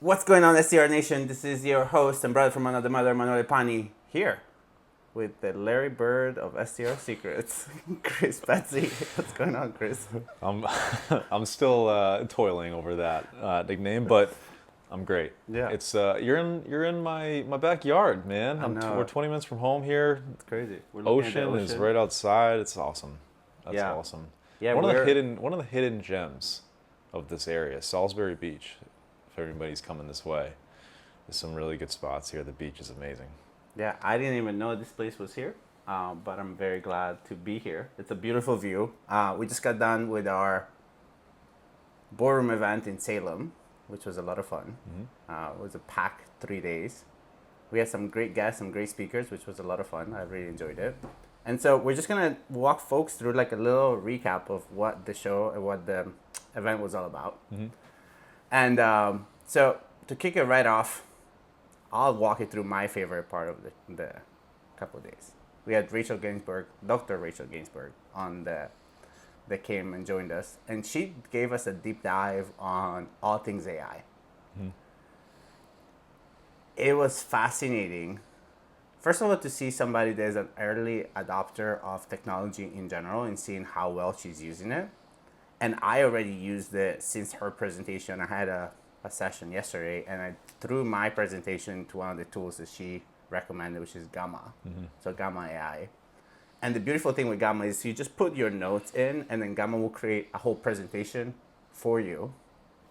What's going on, STR Nation? This is your host and brother from another mother, Manuel Pani, here with the Larry Bird of STR Secrets, Chris Betsy. What's going on, Chris? I'm I'm still toiling over that nickname, but I'm great. Yeah. It's you're in my backyard, man. I know. We're 20 minutes from home here. It's crazy. We're looking at the Ocean is right outside. It's awesome. That's Yeah. awesome. Yeah, one of we're- the hidden gems of this area, Salisbury Beach. If everybody's coming this way, there's some really good spots here. The beach is amazing. Yeah, I didn't even know this place was here, but I'm very glad to be here. It's a beautiful view. We just got done with our boardroom event in Salem, which was a lot of fun. It was a packed 3 days. We had some great guests, some great speakers, which was a lot of fun. I really enjoyed it. And so we're just gonna walk folks through like a little recap of what the show and what the event was all about. And so to kick it right off, I'll walk you through my favorite part of the couple of days. We had Rachel Gainsbrugh, Dr. Rachel Gainsbrugh, that came and joined us, and she gave us a deep dive on all things AI. It was fascinating. First of all, to see somebody that is an early adopter of technology in general and seeing how well she's using it. And I already used it since her presentation. I had a session yesterday, and I threw my presentation to one of the tools that she recommended, which is Gamma. So Gamma AI. And the beautiful thing with Gamma is you just put your notes in, and then Gamma will create a whole presentation for you.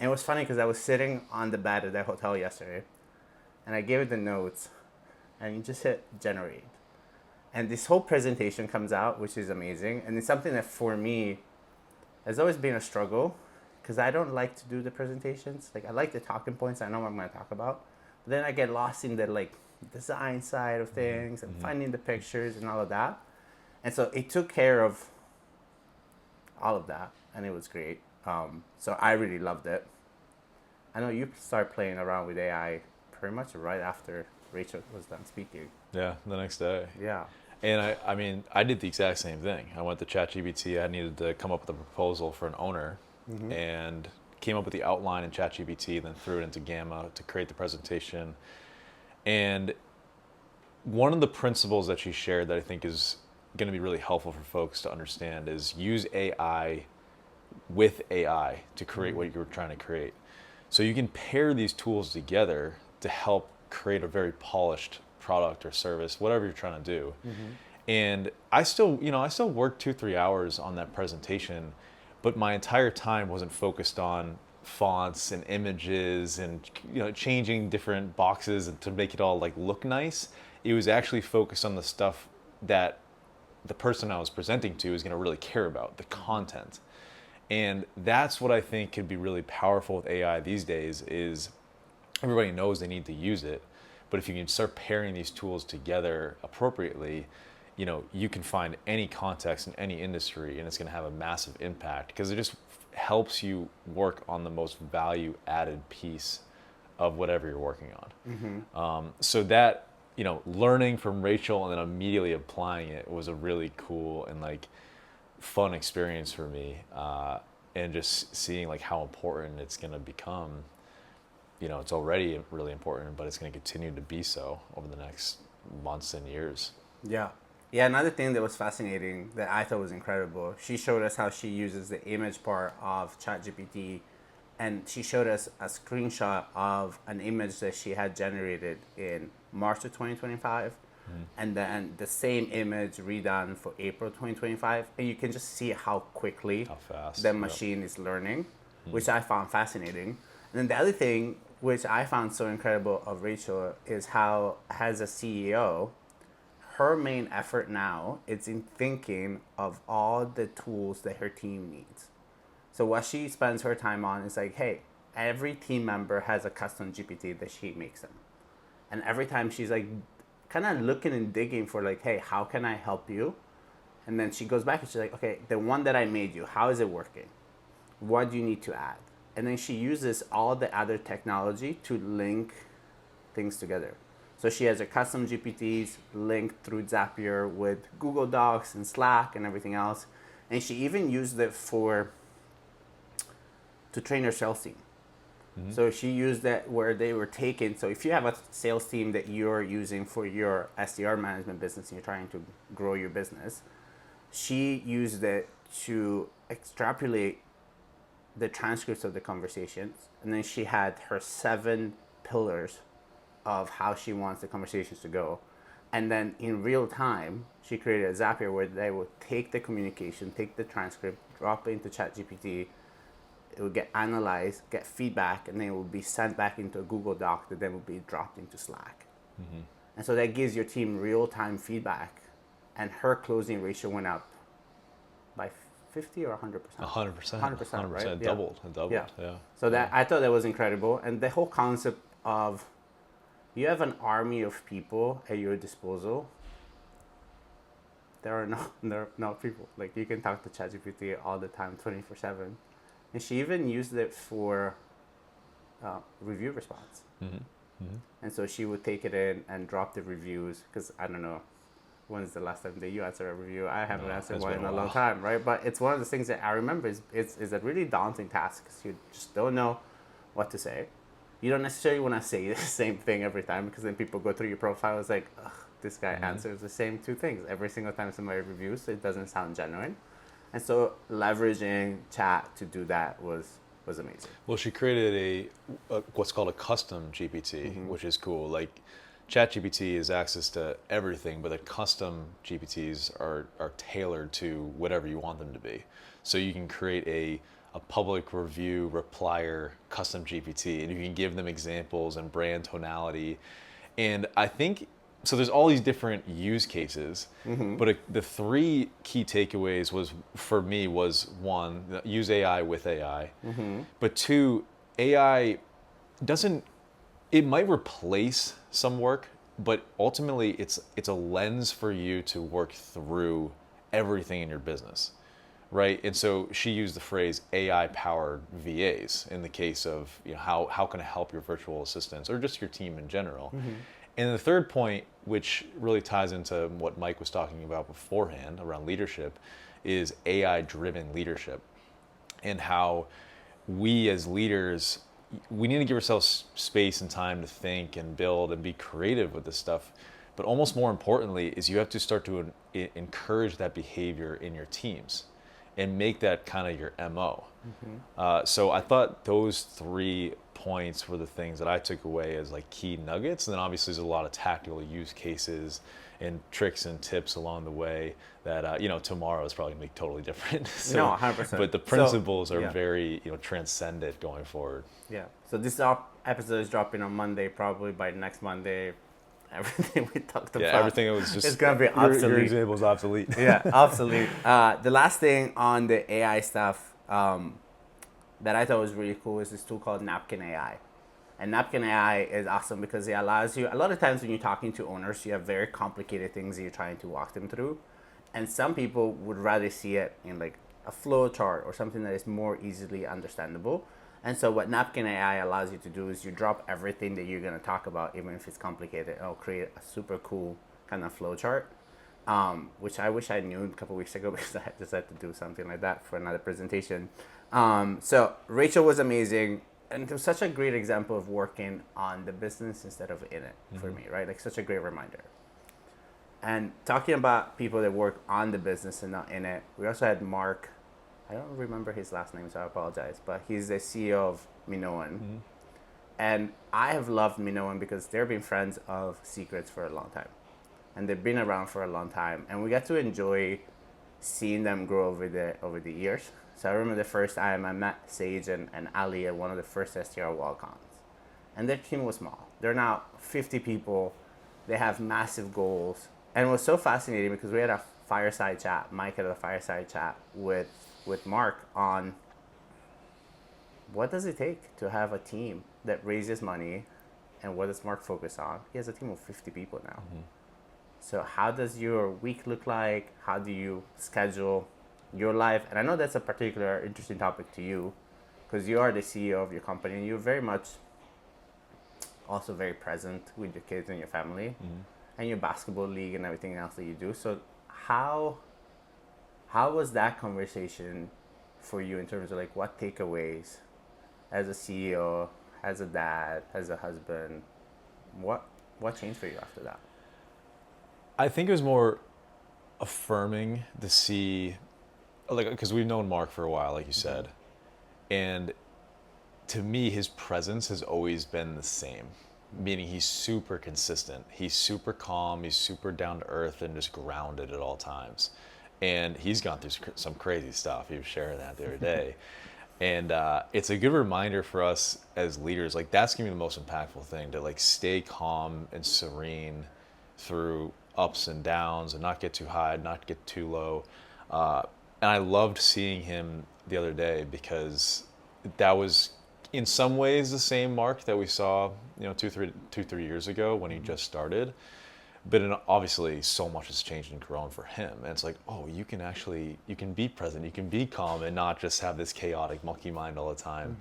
And it was funny because I was sitting on the bed at that hotel yesterday, and I gave it the notes, and you just hit generate. And this whole presentation comes out, which is amazing. And it's something that for me has always been a struggle, because I don't like to do the presentations. Like, I like the talking points. I know what I'm going to talk about. But then I get lost in the like design side of things and finding the pictures and all of that. And so it took care of all of that, and it was great. So I really loved it. I know you started playing around with AI pretty much right after Rachel was done speaking. Yeah, the next day. Yeah. And I mean, I did the exact same thing. I went to ChatGPT. I needed to come up with a proposal for an owner, and came up with the outline in ChatGPT, then threw it into Gamma to create the presentation. And one of the principles that she shared that I think is going to be really helpful for folks to understand is use AI with AI to create what you're trying to create. So you can pair these tools together to help create a very polished product or service, whatever you're trying to do. And I still worked 2-3 hours on that presentation, but my entire time wasn't focused on fonts and images and changing different boxes to make it all like look nice. It was actually focused on the stuff that the person I was presenting to is going to really care about, the content. And that's what I think could be really powerful with AI these days is everybody knows they need to use it, but if you can start pairing these tools together appropriately, you can find any context in any industry, and it's going to have a massive impact because it just helps you work on the most value added piece of whatever you're working on. So that, learning from Rachel and then immediately applying it was a really cool and like fun experience for me. And just seeing like how important it's going to become. It's already really important, but it's going to continue to be so over the next months and years. Yeah. Yeah, another thing that was fascinating that I thought was incredible, she showed us how she uses the image part of ChatGPT, and she showed us a screenshot of an image that she had generated in March of 2025, and then the same image redone for April 2025, and you can just see how quickly How fast, the machine is learning, which I found fascinating. And then the other thing, which I found so incredible of Rachel, is how, as a CEO, her main effort now is in thinking of all the tools that her team needs. So what she spends her time on is like, hey, every team member has a custom GPT that she makes them. And every time she's like kind of looking and digging for like, hey, how can I help you? And then she goes back and she's like, okay, the one that I made you, how is it working? What do you need to add? And then she uses all the other technology to link things together. So she has her custom GPTs linked through Zapier with Google Docs and Slack and everything else. And she even used it to train her sales team. So she used that where they were taken. So if you have a sales team that you're using for your SDR management business and you're trying to grow your business, she used it to extrapolate the transcripts of the conversations. And then she had her 7 pillars of how she wants the conversations to go. And then in real time, she created a Zapier where they would take the communication, take the transcript, drop it into ChatGPT. It would get analyzed, get feedback, and then it would be sent back into a Google Doc that then would be dropped into Slack. And so that gives your team real-time feedback. And her closing ratio went up by 50 or 100%? 100%. 100%, right? It doubled. It doubled. Yeah. So that I thought that was incredible. And the whole concept of you have an army of people at your disposal. There are no people. Like you can talk to ChatGPT all the time, 24/7. And she even used it for review response. And so she would take it in and drop the reviews because I don't know when's the last time that you answered a review. I haven't answered one in a long time, right? But it's one of the things that I remember is a really daunting task because you just don't know what to say. You don't necessarily want to say the same thing every time because then people go through your profile. It's like, ugh, this guy answers the same 2 things every single time somebody reviews. So it doesn't sound genuine. And so leveraging chat to do that was amazing. Well, she created a what's called a custom GPT, which is cool. Like ChatGPT is access to everything, but the custom GPTs are tailored to whatever you want them to be. So you can create a public review replier custom GPT, and you can give them examples and brand tonality. And I think, so there's all these different use cases, but the 3 key takeaways for me was 1, use AI with AI, but 2, AI it might replace some work, but ultimately it's a lens for you to work through everything in your business, right? And so she used the phrase AI-powered VAs in the case of how can it help your virtual assistants or just your team in general. And the third point, which really ties into what Mike was talking about beforehand around leadership, is AI-driven leadership and how we as leaders, we need to give ourselves space and time to think and build and be creative with this stuff. But almost more importantly is you have to start to encourage that behavior in your teams and make that kind of your MO. So I thought those 3 points were the things that I took away as like key nuggets. And then obviously there's a lot of tactical use cases and tricks and tips along the way that, tomorrow is probably gonna be totally different. So, no, 100%. But the principles are very, transcendent going forward. Yeah. So this episode is dropping on Monday. Probably by next Monday, everything we talked about. Yeah, everything was just. It's gonna be obsolete. Your example is obsolete. Yeah, obsolete. The last thing on the AI stuff that I thought was really cool is this tool called Napkin AI. And Napkin AI is awesome because it allows you, a lot of times when you're talking to owners, you have very complicated things that you're trying to walk them through. And some people would rather see it in like a flow chart or something that is more easily understandable. And so what Napkin AI allows you to do is you drop everything that you're going to talk about, even if it's complicated. It'll create a super cool kind of flow chart, which I wish I knew a couple weeks ago because I decided to do something like that for another presentation. So Rachel was amazing. And it was such a great example of working on the business instead of in it for me, right? Like such a great reminder. And talking about people that work on the business and not in it, we also had Mark. I don't remember his last name, so I apologize. But he's the CEO of Minoan. And I have loved Minoan because they've been friends of Secrets for a long time. And they've been around for a long time. And we got to enjoy seeing them grow over the years. So I remember the first time I met Sage and Ali at one of the first STR Wallcons. And their team was small. They're now 50 people. They have massive goals. And it was so fascinating because we had a fireside chat. Mike had a fireside chat with Mark on what does it take to have a team that raises money and what does Mark focus on? He has a team of 50 people now. So how does your week look like? How do you schedule your life? And I know that's a particular interesting topic to you because you are the CEO of your company and you're very much also very present with your kids and your family and your basketball league and everything else that you do. So how was that conversation for you in terms of like what takeaways as a CEO? as a dad, as a husband? What changed for you after that? I think it was more affirming to see, like, because we've known Mark for a while, like you said, and to me, his presence has always been the same, meaning he's super consistent. He's super calm. He's super down to earth and just grounded at all times. And he's gone through some crazy stuff. He was sharing that the other day. And it's a good reminder for us as leaders. Like, that's gonna be the most impactful thing, to like stay calm and serene through ups and downs and not get too high, not get too low. And I loved seeing him the other day because that was in some ways the same Mark that we saw, 3 years ago when he just started. But obviously so much has changed and grown for him. And it's like, oh, you can be present, you can be calm and not just have this chaotic monkey mind all the time.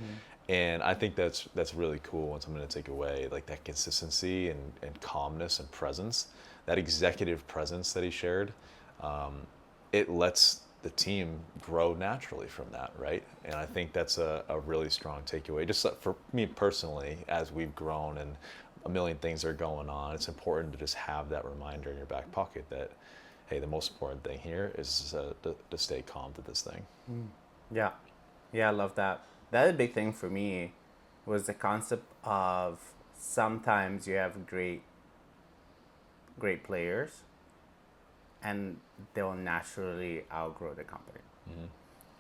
And I think that's really cool and something to take away, like that consistency and calmness and presence, that executive presence that he shared. It lets the team grow naturally from that, right? And I think that's a really strong takeaway. Just for me personally, as we've grown and a million things are going on, it's important to just have that reminder in your back pocket that, hey, the most important thing here is to stay calm to this thing. Yeah. Yeah, I love that. The other big thing for me was the concept of sometimes you have great players and they'll naturally outgrow the company.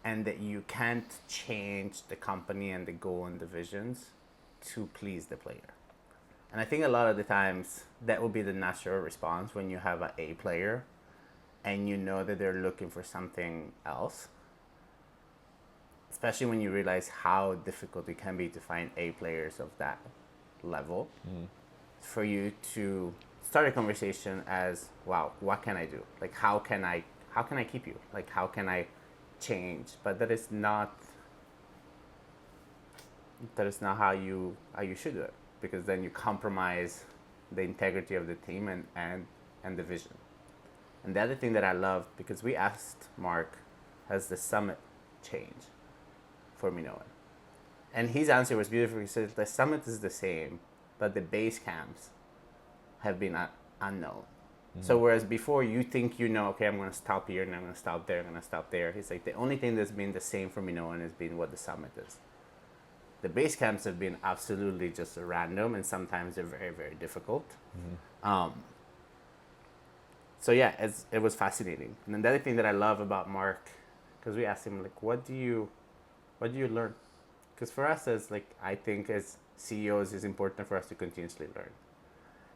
And that you can't change the company and the goal and the visions to please the player. And I think a lot of the times that will be the natural response when you have an A player and you know that they're looking for something else. Especially when you realize how difficult it can be to find A players of that level. For you to start a conversation as, wow, what can I do? Like, how can I keep you? Like, how can I change? But that is not how you should do it, because then you compromise the integrity of the team and the vision. And the other thing that I love, because we asked Mark, has the summit changed for Minoan? And his answer was beautiful. He said the summit is the same, but the base camps have been unknown. So whereas before you think okay, I'm going to stop here and I'm going to stop there, I'm going to stop there. He's like, the only thing that's been the same for Minoan has been what the summit is. The base camps have been absolutely just random, and sometimes they're very, very difficult. So yeah, it was fascinating. And then the other thing that I love about Mark, because we asked him, like, what do you learn? Because for us, I think as CEOs, it's important for us to continuously learn.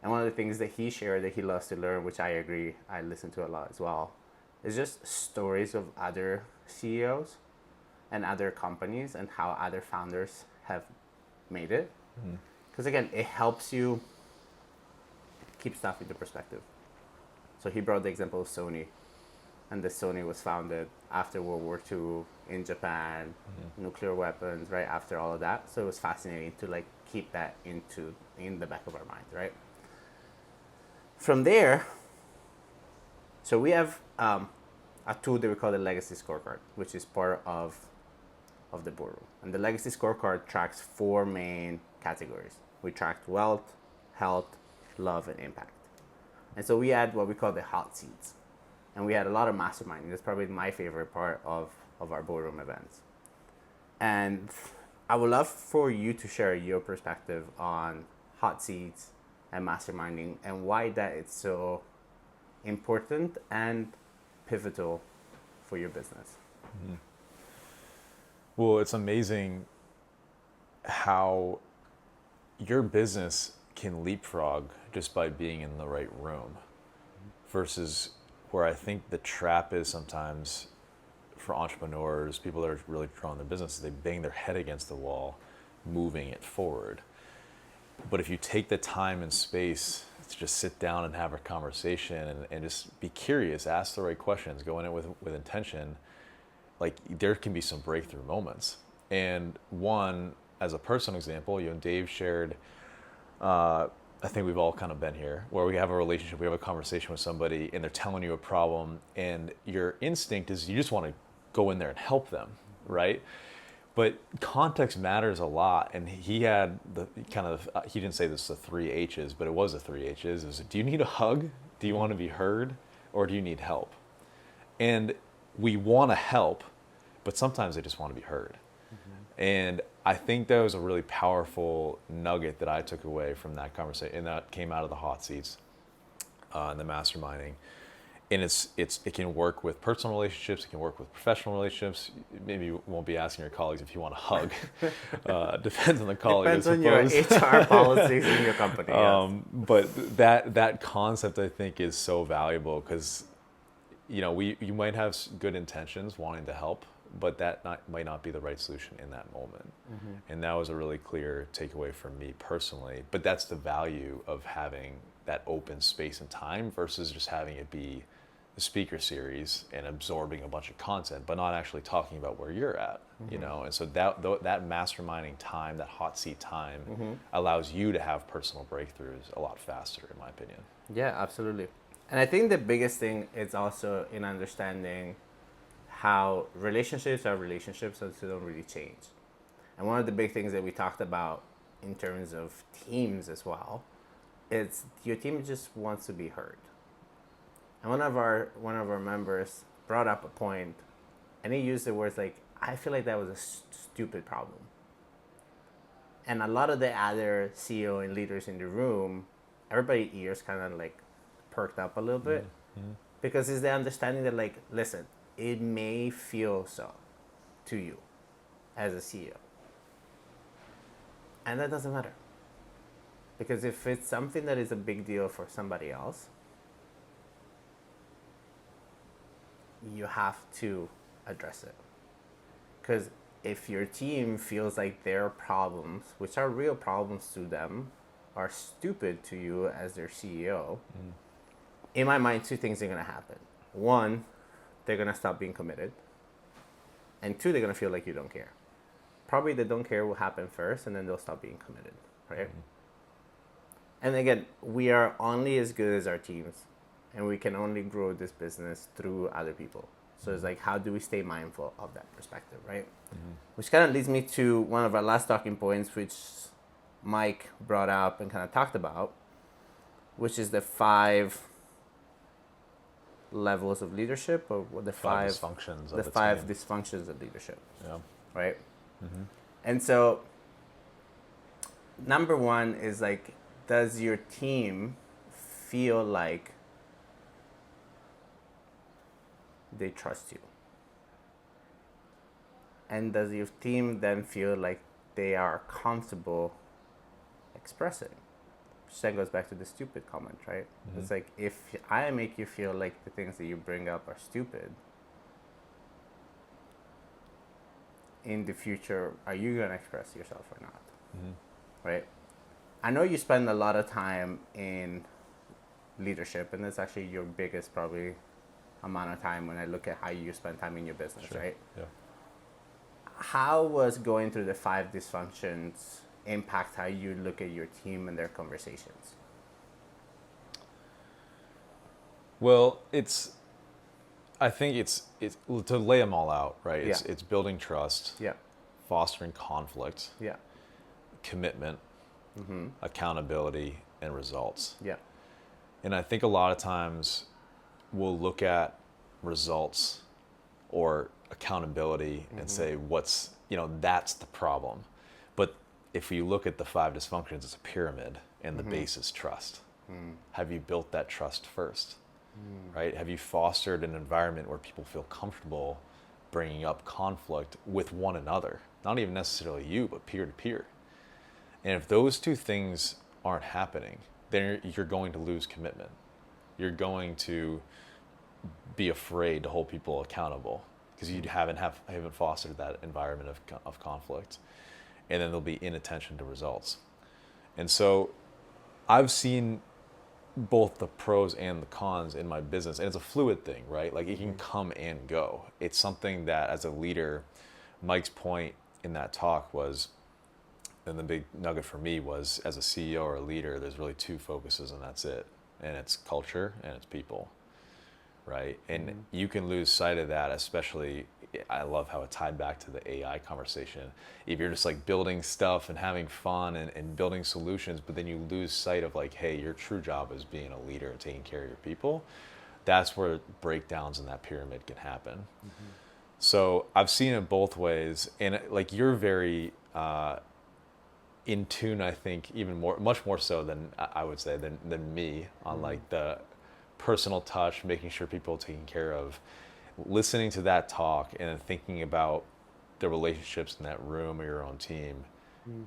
And one of the things that he shared that he loves to learn, which I agree, I listen to a lot as well, is just stories of other CEOs and other companies and how other founders have made it. Because again, it helps you keep stuff into perspective. So he brought the example of Sony, and the Sony was founded after World War II in Japan, nuclear weapons, right after all of that. So it was fascinating to keep that in the back of our mind, right? From there, so we have a tool that we call the Legacy Scorecard, which is part of the boardroom. And the Legacy Scorecard tracks 4 main categories. We tracked wealth, health, love, and impact. And so we had what we call the hot seats. And we had a lot of masterminding. That's probably my favorite part of our boardroom events. And I would love for you to share your perspective on hot seats and masterminding and why that is so important and pivotal for your business. Well, it's amazing how your business can leapfrog just by being in the right room, versus where I think the trap is sometimes for entrepreneurs, people that are really growing their businesses, they bang their head against the wall, moving it forward. But if you take the time and space to just sit down and have a conversation and just be curious, ask the right questions, go in it with intention, there can be some breakthrough moments. And one, as a personal example, Dave shared, I think we've all kind of been here, where we have a relationship, we have a conversation with somebody and they're telling you a problem, and your instinct is you just want to go in there and help them, right? But context matters a lot, and he had the kind of he didn't say this the three H's, but it was the three H's. It was, do you need a hug? Do you want to be heard, or do you need help? And we want to help, but sometimes they just want to be heard. And I think that was a really powerful nugget that I took away from that conversation, and that came out of the hot seats and the masterminding. And it can work with personal relationships, it can work with professional relationships. Maybe you won't be asking your colleagues if you want a hug. Depends on the colleague. Depends on your HR policies in your company. Yes. But that concept, I think, is so valuable because, you might have good intentions wanting to help, but that might not be the right solution in that moment. And that was a really clear takeaway for me personally. But that's the value of having that open space and time versus just having it be the speaker series and absorbing a bunch of content, but not actually talking about where you're at, And so that masterminding time, that hot seat time, allows you to have personal breakthroughs a lot faster, in my opinion. Yeah, absolutely. And I think the biggest thing is also in understanding how relationships are relationships, so they don't really change. And one of the big things that we talked about in terms of teams as well, is your team just wants to be heard. And one of our members brought up a point, and he used the words like, I feel like that was a stupid problem. And a lot of the other CEO and leaders in the room, everybody's ears kind of like perked up a little bit, because it's the understanding that, like, listen, it may feel so to you as a CEO. And that doesn't matter. Because if it's something that is a big deal for somebody else, you have to address it. Because if your team feels like their problems, which are real problems to them, are stupid to you as their CEO, in my mind, two things are going to happen. One, they're going to stop being committed. And two, they're going to feel like you don't care. Probably the don't care will happen first, and then they'll stop being committed, right? And again, we are only as good as our teams, and we can only grow this business through other people. So it's like, how do we stay mindful of that perspective, right? Which kind of leads me to one of our last talking points, which Mike brought up and kind of talked about, which is the 5 levels of leadership, or the five dysfunctions. The 5 dysfunctions of leadership. Yeah. Right. And so, number 1 is like, does your team feel like they trust you? And does your team then feel like they are comfortable expressing? Which then goes back to the stupid comment, right? It's like, if I make you feel like the things that you bring up are stupid, in the future, are you going to express yourself or not? Right? I know you spend a lot of time in leadership, and that's actually your biggest probably amount of time when I look at how you spend time in your business, right? Yeah. How was going through the 5 dysfunctions impact how you look at your team and their conversations? Well, I think it's to lay them all out, right? Yeah. It's building trust, Yeah. fostering conflict, Yeah. commitment, accountability, and results. Yeah. And I think a lot of times we'll look at results or accountability and say, that's the problem. But if you look at the 5 dysfunctions, it's a pyramid, and the base is trust. Have you built that trust first? Right? Have you fostered an environment where people feel comfortable bringing up conflict with one another? Not even necessarily you, but peer to peer. And if those 2 things aren't happening, then you're going to lose commitment. You're going to be afraid to hold people accountable because you haven't fostered that environment of conflict. And then there'll be inattention to results. And so I've seen both the pros and the cons in my business, and it's a fluid thing, right? Like, it can come and go. It's something that, as a leader, Mike's point in that talk was, and the big nugget for me was, as a CEO or a leader, there's really 2 focuses, and that's it. And it's culture and it's people, right? And you can lose sight of that, especially, I love how it tied back to the AI conversation. If you're just like building stuff and having fun and building solutions, but then you lose sight of like, hey, your true job is being a leader and taking care of your people, that's where breakdowns in that pyramid can happen. So I've seen it both ways, and like you're very in tune, I think, even more, much more so than I would say than me on like the personal touch, making sure people are taken care of, listening to that talk, and then thinking about the relationships in that room or your own team.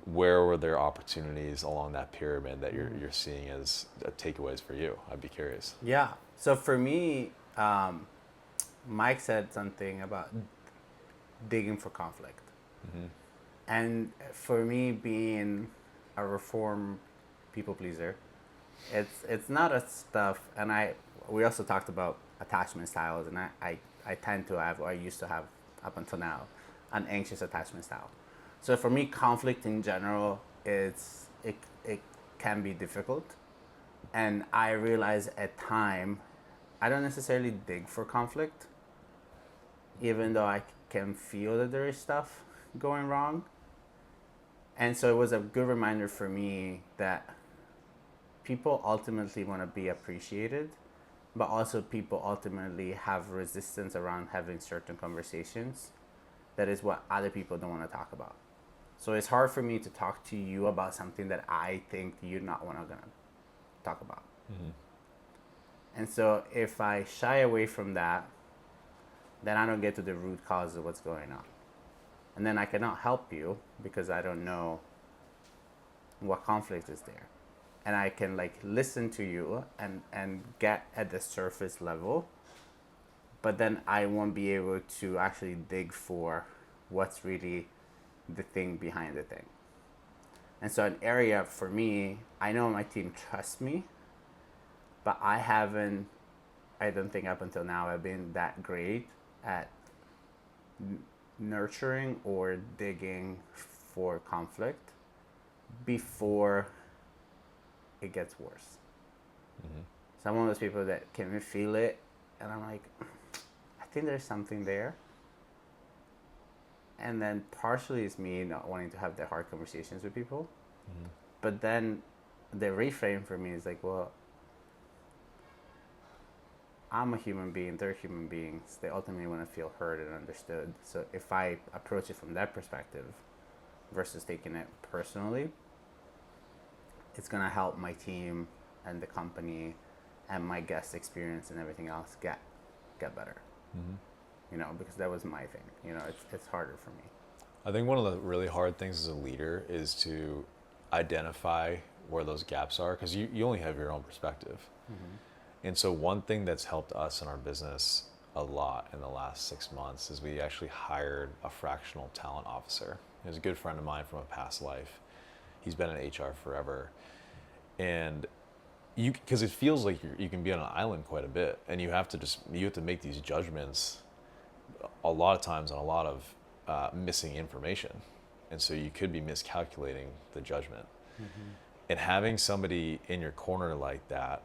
Where were there opportunities along that pyramid that you're seeing as takeaways for you? I'd be curious. Yeah. So for me, Mike said something about digging for conflict. And for me, being a reform people pleaser, it's not a stuff. And we also talked about attachment styles, and I tend to have, or I used to have up until now, an anxious attachment style. So for me, conflict in general, it can be difficult. And I realize at time, I don't necessarily dig for conflict, even though I can feel that there is stuff going wrong. And so it was a good reminder for me that people ultimately want to be appreciated, but also people ultimately have resistance around having certain conversations. That is what other people don't want to talk about. So it's hard for me to talk to you about something that I think you're not gonna talk about. And so if I shy away from that, then I don't get to the root cause of what's going on. And then I cannot help you because I don't know what conflict is there. And I can like listen to you and get at the surface level, but then I won't be able to actually dig for what's really the thing behind the thing. And so an area for me, I know my team trusts me, but I don't think up until now I've been that great at nurturing or digging for conflict before it gets worse. So I'm one of those people that can feel it, and I'm like, I think there's something there. And then partially it's me not wanting to have the hard conversations with people. But then the reframe for me is like, well, I'm a human being, they're human beings. They ultimately want to feel heard and understood. So if I approach it from that perspective versus taking it personally, it's going to help my team and the company and my guest experience and everything else get better. Because that was my thing. It's harder for me. I think one of the really hard things as a leader is to identify where those gaps are, because you only have your own perspective. And so one thing that's helped us in our business a lot in the last 6 months is we actually hired a fractional talent officer. He was a good friend of mine from a past life. He's been in HR forever. And because it feels like you can be on an island quite a bit, and you have to make these judgments a lot of times on a lot of missing information. And so you could be miscalculating the judgment. And having somebody in your corner like that,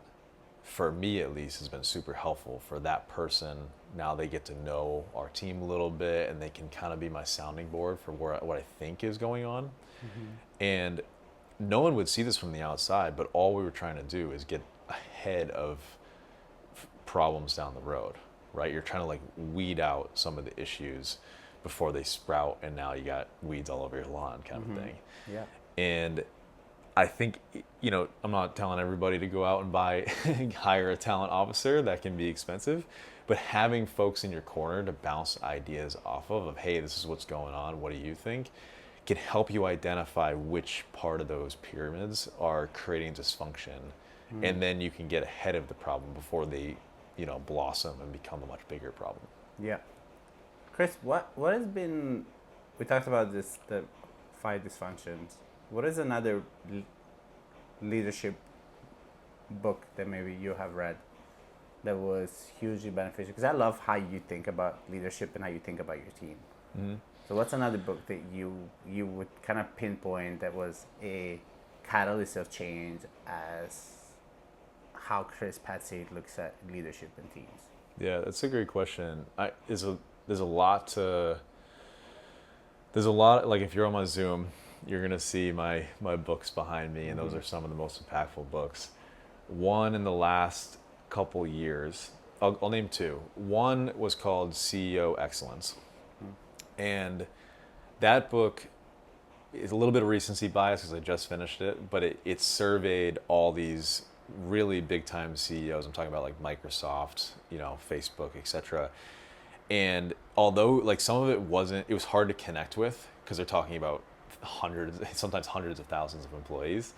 for me at least, has been super helpful for that person. Now they get to know our team a little bit, and they can kind of be my sounding board for what I think is going on. And no one would see this from the outside, but all we were trying to do is get ahead of problems down the road, right? You're trying to like weed out some of the issues before they sprout, and now you got weeds all over your lawn kind of thing. Yeah. And I think, I'm not telling everybody to go out and hire a talent officer. That can be expensive, but having folks in your corner to bounce ideas off of, hey, this is what's going on, what do you think, can help you identify which part of those pyramids are creating dysfunction. And then you can get ahead of the problem before they, blossom and become a much bigger problem. Yeah. Chris, what has been, we talked about the 5 dysfunctions. What is another leadership book that maybe you have read that was hugely beneficial? Because I love how you think about leadership and how you think about your team. So what's another book that you would kind of pinpoint that was a catalyst of change as how Chris Patsy looks at leadership and teams? Yeah, that's a great question. There's a lot to there's a lot, like if you're on my Zoom, you're gonna see my books behind me, and those are some of the most impactful books. One in the last couple years, I'll name two. One was called CEO Excellence, and that book is a little bit of recency bias because I just finished it, but it surveyed all these really big time CEOs. I'm talking about like Microsoft, Facebook, etc. And although like some of it was hard to connect with because they're talking about hundreds, sometimes hundreds of thousands of employees.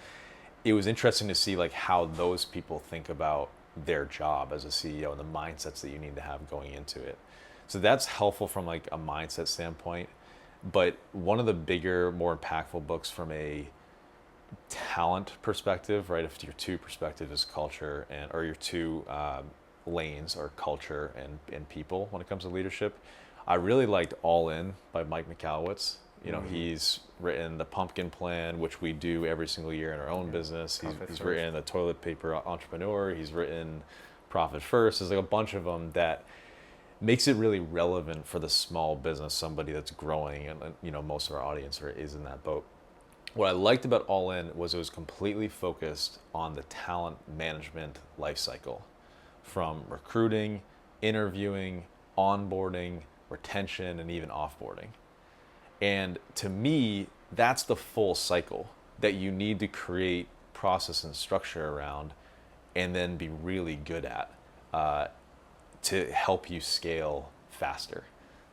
It was interesting to see like how those people think about their job as a CEO and the mindsets that you need to have going into it. So that's helpful from like a mindset standpoint. But one of the bigger, more impactful books from a talent perspective, right? If your two perspective is culture or your two lanes are culture and people when it comes to leadership, I really liked All In by Mike Michalowicz. He's written The Pumpkin Plan, which we do every single year in our own business. He's written The Toilet Paper Entrepreneur. He's written Profit First. There's like a bunch of them that makes it really relevant for the small business, somebody that's growing, and most of our audience is in that boat. What I liked about All In was it was completely focused on the talent management life cycle, from recruiting, interviewing, onboarding, retention, and even offboarding. And to me, that's the full cycle that you need to create process and structure around and then be really good at to help you scale faster.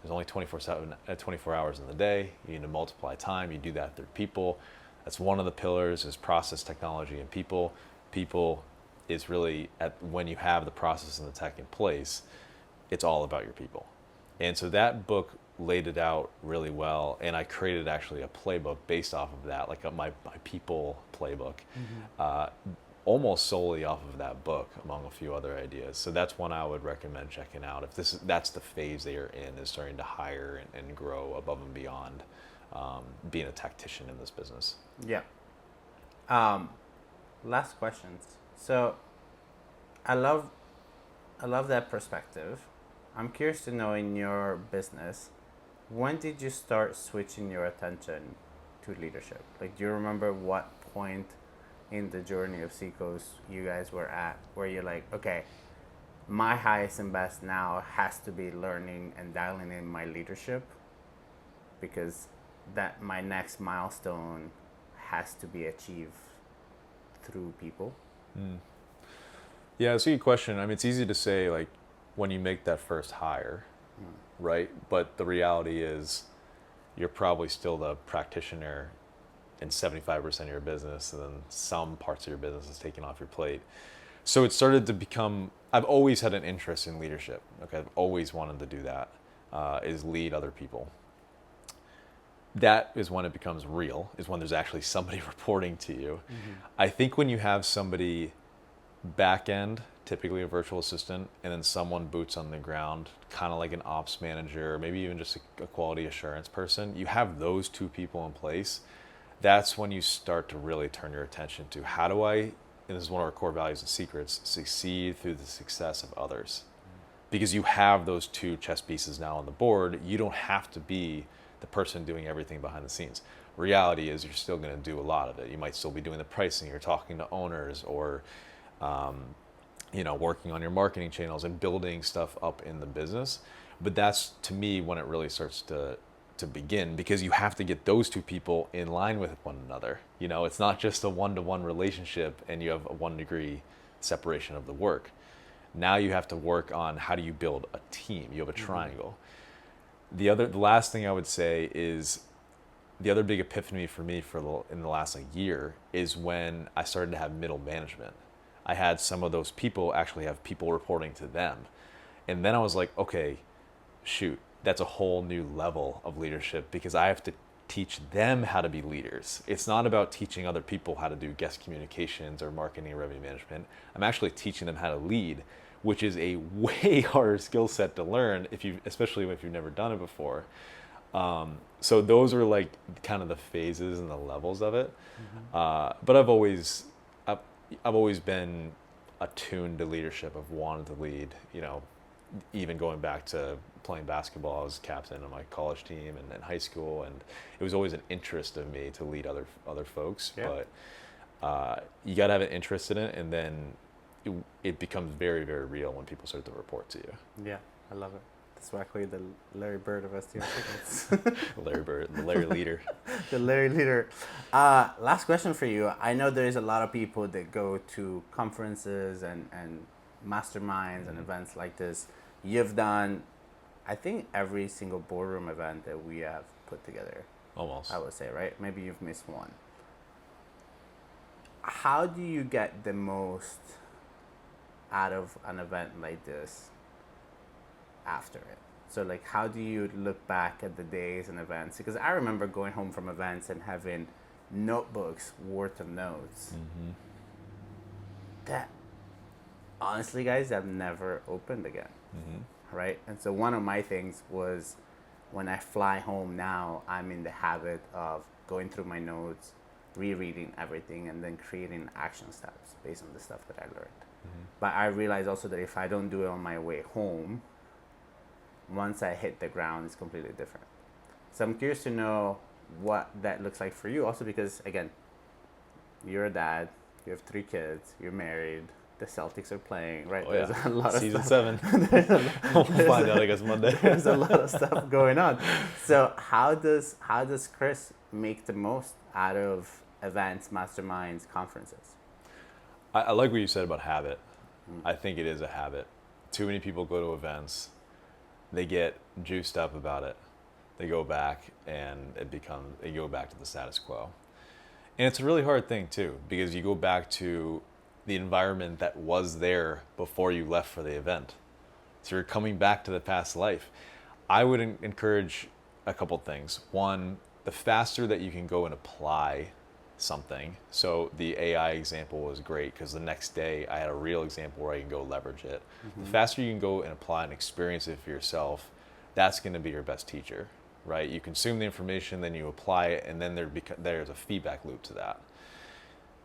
There's only 24 hours in the day. You need to multiply time. You do that through people. That's one of the pillars is process, technology, and people. People is really when you have the process and the tech in place, it's all about your people. And so that book laid it out really well, and I created actually a playbook based off of that, like my people playbook, almost solely off of that book, among a few other ideas. So that's one I would recommend checking out if that's the phase they are in, is starting to hire and grow above and beyond being a tactician in this business. Yeah. Last questions. So I love that perspective. I'm curious to know, in your business, when did you start switching your attention to leadership? Like, do you remember what point in the journey of Seacoast you guys were at where you're like, okay, my highest and best now has to be learning and dialing in my leadership, because that my next milestone has to be achieved through people? Yeah, it's a good question. I mean, it's easy to say like when you make that first hire, right? But the reality is you're probably still the practitioner in 75% of your business, and then some parts of your business is taken off your plate. So it started to become, I've always had an interest in leadership. Okay, I've always wanted to do that, is lead other people. That is when it becomes real, is when there's actually somebody reporting to you. I think when you have somebody back end, typically a virtual assistant, and then someone boots on the ground, kind of like an ops manager, maybe even just a quality assurance person, you have those two people in place. That's when you start to really turn your attention to how do I, and this is one of our core values and secrets, succeed through the success of others. Because you have those two chess pieces now on the board, you don't have to be the person doing everything behind the scenes. Reality is you're still going to do a lot of it. You might still be doing the pricing, you're talking to owners, or working on your marketing channels and building stuff up in the business. But that's, to me, when it really starts to begin, because you have to get those two people in line with one another. It's not just a one-to-one relationship and you have a 1 degree separation of the work. Now you have to work on how do you build a team. You have a triangle. The last thing I would say is the other big epiphany for me in the last year is when I started to have middle management. I had some of those people actually have people reporting to them. And then I was like, okay, shoot, that's a whole new level of leadership, because I have to teach them how to be leaders. It's not about teaching other people how to do guest communications or marketing and revenue management. I'm actually teaching them how to lead, which is a way harder skill set to learn, especially if you've never done it before. So those are like kind of the phases and the levels of it. But I've always been attuned to leadership. I've wanted to lead, even going back to playing basketball, I was captain of my college team and in high school, and it was always an interest of me to lead other folks. Yeah. But you got to have an interest in it, and then it becomes very, very real when people start to report to you. Yeah, I love it. That's why I call you the Larry Bird of STR tickets. Larry Bird, the Larry leader. The Larry leader. Last question for you. I know there's a lot of people that go to conferences and masterminds and events like this. You've done, I think, every single boardroom event that we have put together. Almost. I would say, right? Maybe you've missed one. How do you get the most out of an event like this after it? So like, how do you look back at the days and events? Because I remember going home from events and having notebooks worth of notes that honestly, guys, I've never opened again. Right? And so one of my things was when I fly home now, I'm in the habit of going through my notes, rereading everything, and then creating action steps based on the stuff that I learned. But I realize also that if I don't do it on my way home, once I hit the ground, it's completely different. So I'm curious to know what that looks like for you. Also because, again, you're a dad, you have 3 kids, you're married, the Celtics are playing, right? Oh, There's yeah. a lot of Season stuff. 7. We'll find out, I guess, Monday. There's a lot of stuff going on. So how does Chris make the most out of events, masterminds, conferences? I like what you said about habit. I think it is a habit. Too many people go to events, they get juiced up about it. They go back and they go back to the status quo. And it's a really hard thing too, because you go back to the environment that was there before you left for the event. So you're coming back to the past life. I would encourage a couple things. One, the faster that you can go and apply something. So the AI example was great because the next day I had a real example where I can go leverage it. The faster you can go and apply and experience it for yourself, that's going to be your best teacher, right? You consume the information, then you apply it, and then there's a feedback loop to that.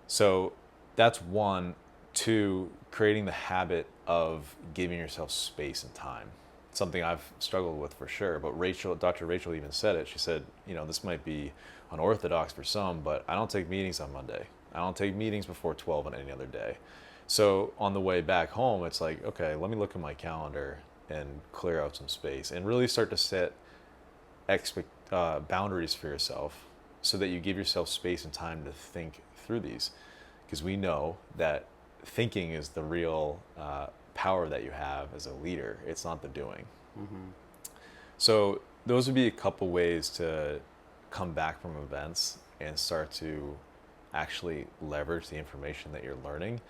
So that's one. 2, creating the habit of giving yourself space and time. Something I've struggled with for sure, but Dr. Rachel even said it. She said, this might be unorthodox for some, but I don't take meetings on Monday. I don't take meetings before 12 on any other day. So on the way back home, it's like, okay, let me look at my calendar and clear out some space and really start to set boundaries for yourself so that you give yourself space and time to think through these. Because we know that thinking is the real power that you have as a leader. It's not the doing. So those would be a couple ways to come back from events and start to actually leverage the information that you're learning.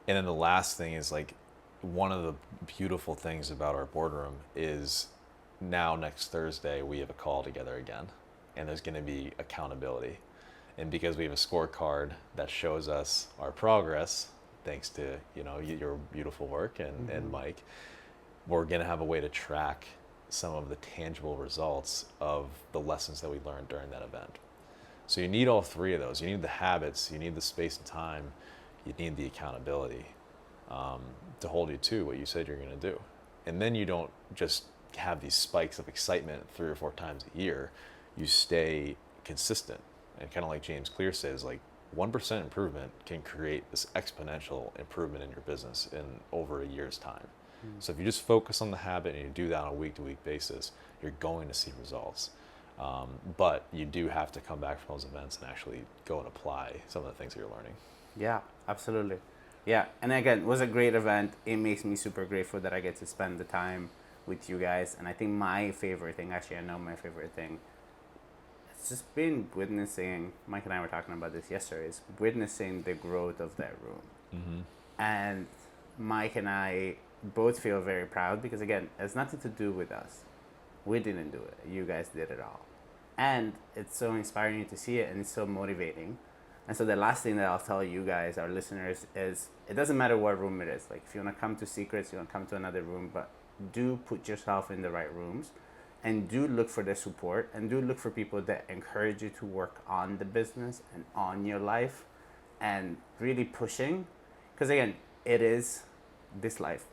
And then the last thing is, like, one of the beautiful things about our boardroom is now next Thursday we have a call together again, and there's going to be accountability. And because we have a scorecard that shows us our progress, thanks to your beautiful work and Mike, we're going to have a way to track some of the tangible results of the lessons that we learned during that event. So you need all 3 of those. You need the habits, you need the space and time, you need the accountability to hold you to what you said you're going to do. And then you don't just have these spikes of excitement 3 or 4 times a year. You stay consistent. And kind of like James Clear says, like, 1% improvement can create this exponential improvement in your business in over a year's time. So if you just focus on the habit and you do that on a week-to-week basis, you're going to see results. But you do have to come back from those events and actually go and apply some of the things that you're learning. Yeah, absolutely. Yeah, and again, it was a great event. It makes me super grateful that I get to spend the time with you guys. And I think my favorite thing, actually I know my favorite thing, it's just been witnessing, Mike and I were talking about this yesterday, is witnessing the growth of that room. And Mike and I both feel very proud because, again, it has nothing to do with us. We didn't do it. You guys did it all. And it's so inspiring to see it, and it's so motivating. And so the last thing that I'll tell you guys, our listeners, is it doesn't matter what room it is. Like, if you want to come to Secrets, you want to come to another room, but do put yourself in the right rooms. And do look for the support, and do look for people that encourage you to work on the business and on your life and really pushing. Because again, it is this life.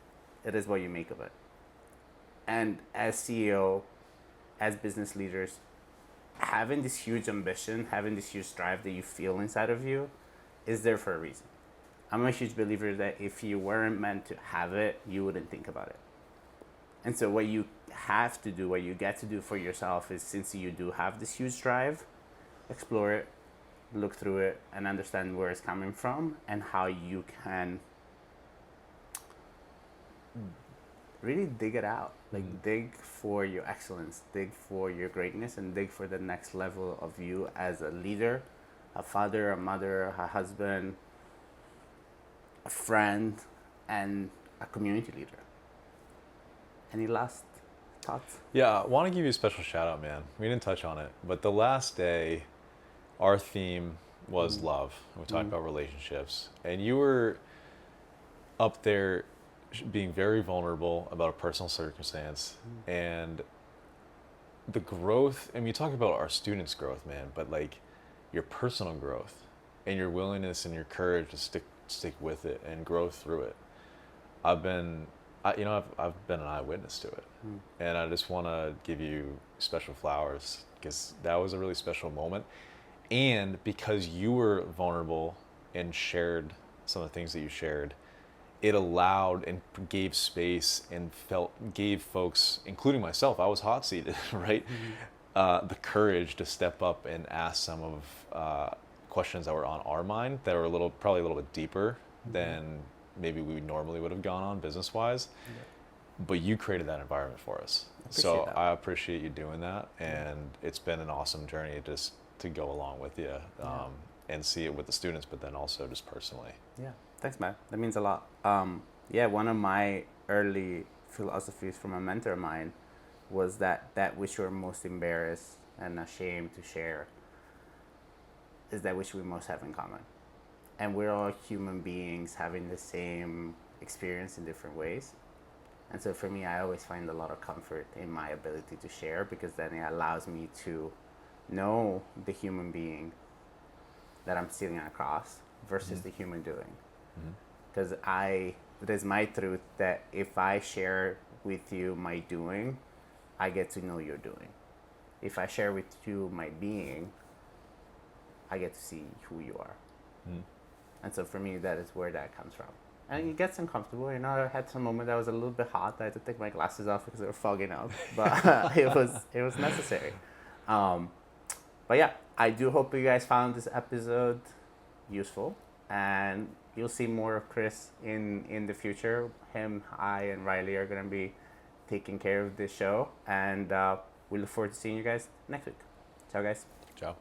It is what you make of it. And as CEO, as business leaders, having this huge ambition, having this huge drive that you feel inside of you is there for a reason. I'm a huge believer that if you weren't meant to have it, you wouldn't think about it. And so what you have to do, what you get to do for yourself is, since you do have this huge drive, explore it, look through it, and understand where it's coming from and how you can really dig it out. Like dig for your excellence, dig for your greatness, and dig for the next level of you as a leader, a father, a mother, a husband, a friend, and a community leader. Any last thoughts? Yeah, I want to give you a special shout out, man. We didn't touch on it, but the last day, our theme was love. And we talked about relationships. And you were up there being very vulnerable about a personal circumstance and the growth. And we talk about our students' growth, man, but like your personal growth and your willingness and your courage to stick with it and grow through it. I've been an eyewitness to it. And I just want to give you special flowers because that was a really special moment. And because you were vulnerable and shared some of the things that you shared, it allowed and gave space and gave folks, including myself, I was hot seated, right? The courage to step up and ask some of questions that were on our mind that were probably a little bit deeper than maybe we normally would have gone on business wise. But you created that environment for us. So I appreciate you doing that. And it's been an awesome journey just to go along with you and see it with the students, but then also just personally. Yeah. Thanks, man. That means a lot. One of my early philosophies from a mentor of mine was that which we're most embarrassed and ashamed to share is that which we most have in common. And we're all human beings having the same experience in different ways. And so for me, I always find a lot of comfort in my ability to share because then it allows me to know the human being that I'm sitting across versus the human doing. Because it is my truth that if I share with you my doing, I get to know your doing. If I share with you my being, I get to see who you are. And so for me, that is where that comes from. And it gets uncomfortable. You know, I had some moment that was a little bit hot. I had to take my glasses off because they were fogging up. But it was necessary. But yeah, I do hope you guys found this episode useful. And you'll see more of Chris in the future. Him, I, and Riley are going to be taking care of this show. And we look forward to seeing you guys next week. Ciao, guys. Ciao.